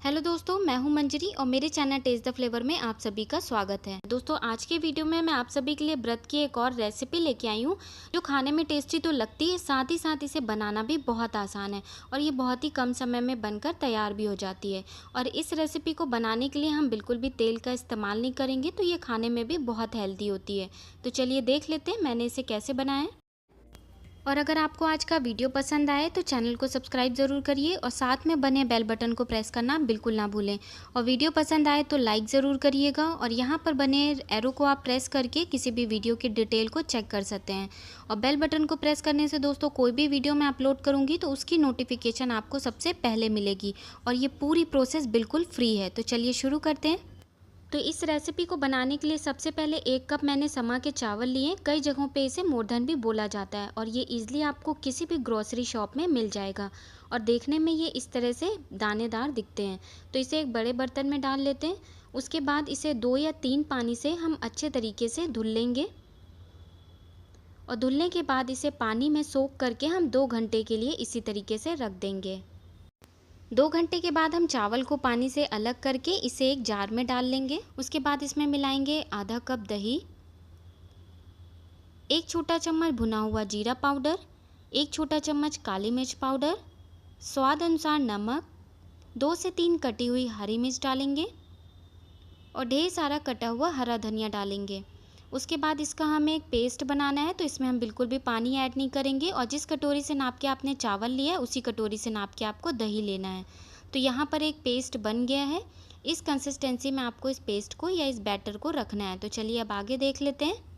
Hello दोस्तों, मैं हूं मंजरी और मेरे चैनल टेस्ट द फ्लेवर में आप सभी का स्वागत है। दोस्तों, आज के वीडियो में मैं आप सभी के लिए व्रत की एक और रेसिपी लेके आई हूं जो खाने में टेस्टी तो लगती है, साथ ही साथ इसे बनाना भी बहुत आसान है और ये बहुत ही कम समय में बनकर तैयार भी हो जाती है। और इस रेसिपी को बनाने के लिए हम बिल्कुल भी तेल का इस्तेमाल नहीं करेंगे, तो ये खाने में भी बहुत हेल्दी होती है। तो चलिए देख लेते हैं मैंने इसे कैसे बनाया है। और अगर आपको आज का वीडियो पसंद आए तो चैनल को सब्सक्राइब ज़रूर करिए और साथ में बने बेल बटन को प्रेस करना बिल्कुल ना भूलें। और वीडियो पसंद आए तो लाइक ज़रूर करिएगा और यहाँ पर बने एरो को आप प्रेस करके किसी भी वीडियो की डिटेल को चेक कर सकते हैं। और बेल बटन को प्रेस करने से दोस्तों कोई भी वीडियो मैं अपलोड करूँगी तो उसकी नोटिफिकेशन आपको सबसे पहले मिलेगी और ये पूरी प्रोसेस बिल्कुल फ्री है। तो चलिए शुरू करते हैं। तो इस रेसिपी को बनाने के लिए सबसे पहले 1 कप मैंने समा के चावल लिए। कई जगहों पे इसे मोरधन भी बोला जाता है और ये ईजिली आपको किसी भी ग्रोसरी शॉप में मिल जाएगा। और देखने में ये इस तरह से दानेदार दिखते हैं। तो इसे एक बड़े बर्तन में डाल लेते हैं। उसके बाद इसे 2 या 3 पानी से हम अच्छे तरीके से धुल लेंगे और धुलने के बाद इसे पानी में सोख करके हम 2 घंटे के लिए इसी तरीके से रख देंगे। 2 घंटे के बाद हम चावल को पानी से अलग करके इसे एक जार में डाल लेंगे। उसके बाद इसमें मिलाएंगे आधा कप दही, 1 छोटा चम्मच भुना हुआ जीरा पाउडर, 1 छोटा चम्मच काली मिर्च पाउडर, स्वाद अनुसार नमक, 2 से 3 कटी हुई हरी मिर्च डालेंगे और ढेर सारा कटा हुआ हरा धनिया डालेंगे। उसके बाद इसका हमें एक पेस्ट बनाना है, तो इसमें हम बिल्कुल भी पानी ऐड नहीं करेंगे और जिस कटोरी से नाप के आपने चावल लिया है उसी कटोरी से नाप के आपको दही लेना है। तो यहाँ पर एक पेस्ट बन गया है। इस कंसिस्टेंसी में आपको इस पेस्ट को या इस बैटर को रखना है। तो चलिए अब आगे देख लेते हैं।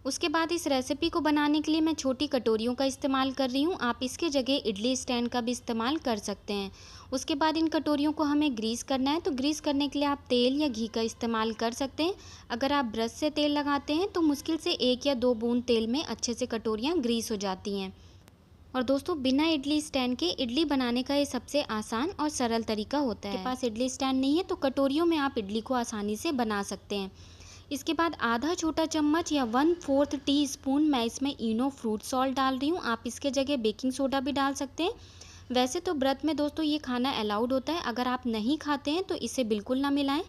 उसके बाद इस रेसिपी को बनाने के लिए मैं छोटी कटोरियों का इस्तेमाल कर रही हूँ। आप इसके जगह इडली स्टैंड का भी इस्तेमाल कर सकते हैं। उसके बाद इन कटोरियों को हमें ग्रीस करना है। तो ग्रीस करने के लिए आप तेल या घी का इस्तेमाल कर सकते हैं। अगर आप ब्रश से तेल लगाते हैं तो मुश्किल से 1 या 2 बूंद तेल में अच्छे से कटोरियाँ ग्रीस हो जाती हैं। और दोस्तों, बिना इडली स्टैंड के इडली बनाने का ये सबसे आसान और सरल तरीका होता है। आपके पास इडली स्टैंड नहीं है तो कटोरियों में आप इडली को आसानी से बना सकते हैं। इसके बाद आधा छोटा चम्मच या 1/4 टीस्पून मैं इसमें इनो फ्रूट सॉल्ट डाल रही हूँ। आप इसके जगह बेकिंग सोडा भी डाल सकते हैं। वैसे तो व्रत में दोस्तों ये खाना अलाउड होता है, अगर आप नहीं खाते हैं तो इसे बिल्कुल ना मिलाएं।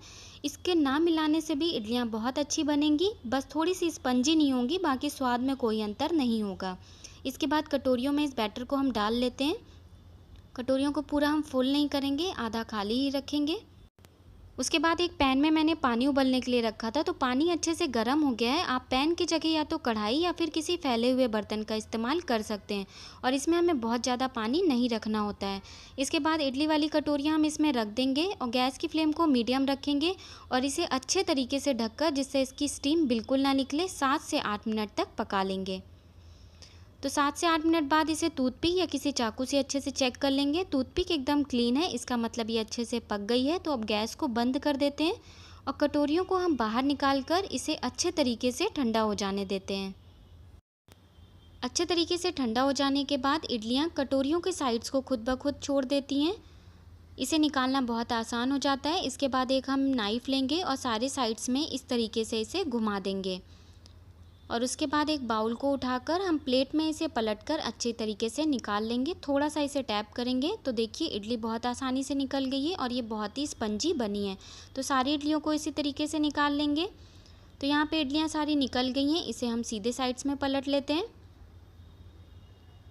इसके ना मिलाने से भी इडलियाँ बहुत अच्छी बनेंगी, बस थोड़ी सी स्पंजी नहीं होंगी, बाकी स्वाद में कोई अंतर नहीं होगा। इसके बाद कटोरियों में इस बैटर को हम डाल लेते हैं। कटोरियों को पूरा हम फुल नहीं करेंगे, आधा खाली ही रखेंगे। उसके बाद एक पैन में मैंने पानी उबलने के लिए रखा था, तो पानी अच्छे से गर्म हो गया है। आप पैन की जगह या तो कढ़ाई या फिर किसी फैले हुए बर्तन का इस्तेमाल कर सकते हैं और इसमें हमें बहुत ज़्यादा पानी नहीं रखना होता है। इसके बाद इडली वाली कटोरियाँ हम इसमें रख देंगे और गैस की फ्लेम को मीडियम रखेंगे और इसे अच्छे तरीके से ढककर, जिससे इसकी स्टीम बिल्कुल ना निकले, 7 से 8 मिनट तक पका लेंगे। तो 7 से 8 मिनट बाद इसे टूथपिक या किसी चाकू से अच्छे से चेक कर लेंगे। टूथपिक एकदम क्लीन है, इसका मतलब ये अच्छे से पक गई है। तो अब गैस को बंद कर देते हैं और कटोरियों को हम बाहर निकाल कर इसे अच्छे तरीके से ठंडा हो जाने देते हैं। अच्छे तरीके से ठंडा हो जाने के बाद इडलियाँ कटोरियों के साइड्स को खुद ब खुद छोड़ देती हैं। इसे निकालना बहुत आसान हो जाता है। इसके बाद एक हम नाइफ़ लेंगे और सारे साइड्स में इस तरीके से इसे घुमा देंगे और उसके बाद एक बाउल को उठाकर हम प्लेट में इसे पलटकर अच्छे तरीके से निकाल लेंगे। थोड़ा सा इसे टैप करेंगे तो देखिए इडली बहुत आसानी से निकल गई है और ये बहुत ही स्पंजी बनी है। तो सारी इडलियों को इसी तरीके से निकाल लेंगे। तो यहाँ पे इडलियाँ सारी निकल गई हैं। इसे हम सीधे साइड्स में पलट लेते हैं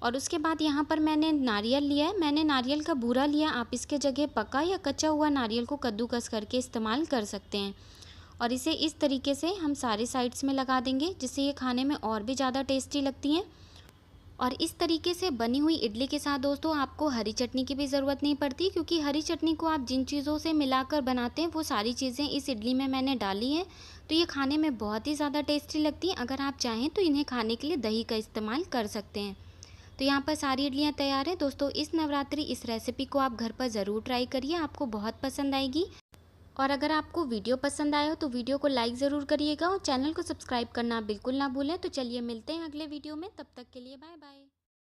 और उसके बाद यहाँ पर मैंने नारियल लिया है। मैंने नारियल का बूरा लिया। आप इसके जगह पका या कच्चा हुआ नारियल को कद्दूकस करके इस्तेमाल कर सकते हैं और इसे इस तरीके से हम सारे साइड्स में लगा देंगे, जिससे ये खाने में और भी ज़्यादा टेस्टी लगती हैं। और इस तरीके से बनी हुई इडली के साथ दोस्तों आपको हरी चटनी की भी ज़रूरत नहीं पड़ती, क्योंकि हरी चटनी को आप जिन चीज़ों से मिलाकर बनाते हैं वो सारी चीज़ें इस इडली में मैंने डाली हैं। तो ये खाने में बहुत ही ज़्यादा टेस्टी लगती हैं। अगर आप चाहें तो इन्हें खाने के लिए दही का इस्तेमाल कर सकते हैं। तो यहाँ पर सारी इडलियाँ तैयार हैं। दोस्तों, इस नवरात्रि इस रेसिपी को आप घर पर ज़रूर ट्राई करिए, आपको बहुत पसंद आएगी। और अगर आपको वीडियो पसंद आया हो तो वीडियो को लाइक ज़रूर करिएगा और चैनल को सब्सक्राइब करना बिल्कुल ना भूलें। तो चलिए मिलते हैं अगले वीडियो में, तब तक के लिए बाय बाय।